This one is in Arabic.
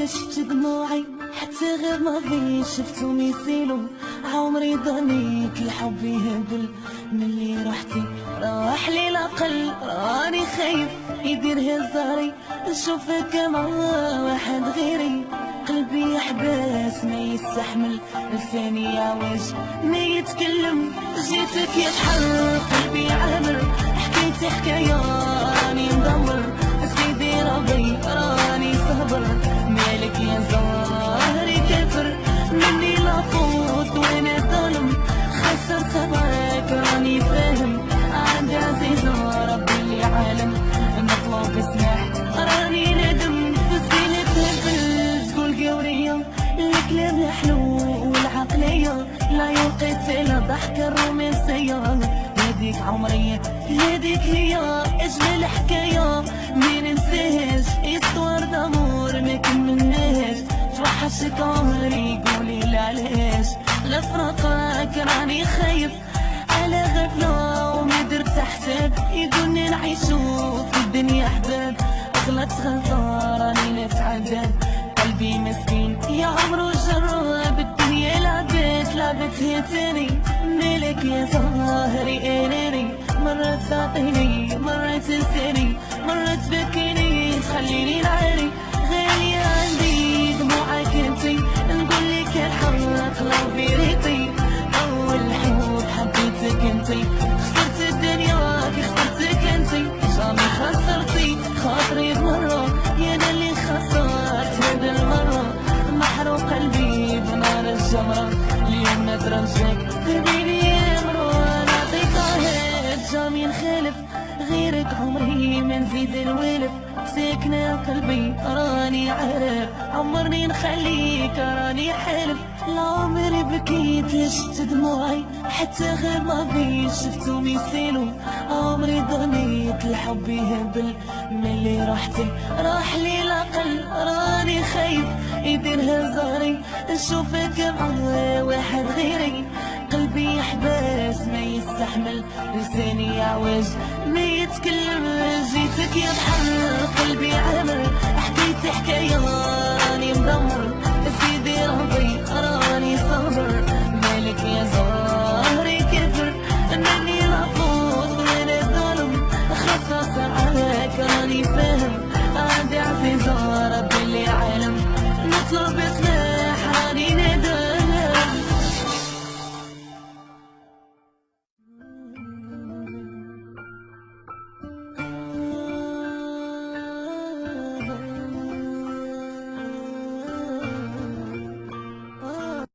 شفت دموعي حتى غير ما فيش شفتو مثيلو. عمري ضنيت الحب يهبل ملي رحتي راح لي العقل. راني خايف يدير هزاري نشوفك مع واحد غيري. قلبي يحبس ما يستحمل الثاني يعوج ما يتكلم. جيتك يتحرك قلبي عامر حكيتي حكاية راني مدمر. سيدي ربي راني صبر مالك يا زهري كافر مني لا فوت وانا ظالم. خسرت معاك راني فاهم عندي عزيزة ربي اللي عالم. مطلوب اسمح راني نادم فزينة تهبل تقول قورية الكلام الحلو والعقلية لا يوقيت إلا ضحكة الرومانسية. هاديك عمري هاديك هي أجمل حكاية ما ننساهاش. إستوار دامور ما كملناهاش توحشك عمري قولي لعلاش. لفراقك راني خايف على غفلة وما درت حساب يقولنا نعيشو في الدنيا أحباب. غلطت غلطة راني نتعذب قلبي مسكين يا عمرو جرب الدنيا لعبتها تاني. مالك يا زهري اناني مرة تعطيني مرة تنساني مرة تبكيني تخليني نعاني. غالية عندي دموعك انتي نقولك الحق لو فيريتي. اول حب حبيتك انتي خسرت الدنيا كي خسرتك انتي. جامي خسرتي خاطري بمرة يا انا اللي خسرت هذا المرة. محروق قلبي بنار الجمرة اليوم نترجاك تبيني يا مرو نعطيك هاد. جامي نخالف غيرك عمري ما نزيد الوالف. ساكنة قلبي راني عارف عمرني نخليك راني حالف. العمر بكيت شفت دموعي حتى غير ما فيش شفتو مثيلو. عمري ضنيت الحب يهبل ملي رحتي راح لي العقل. راني خايف يدير هزاري نشوفك مع واحد غيري. قلبي يحبس ما يستحمل لساني يعوج ما يتكلم. جيتك يا بحر قلبي عامر حكيت حكاية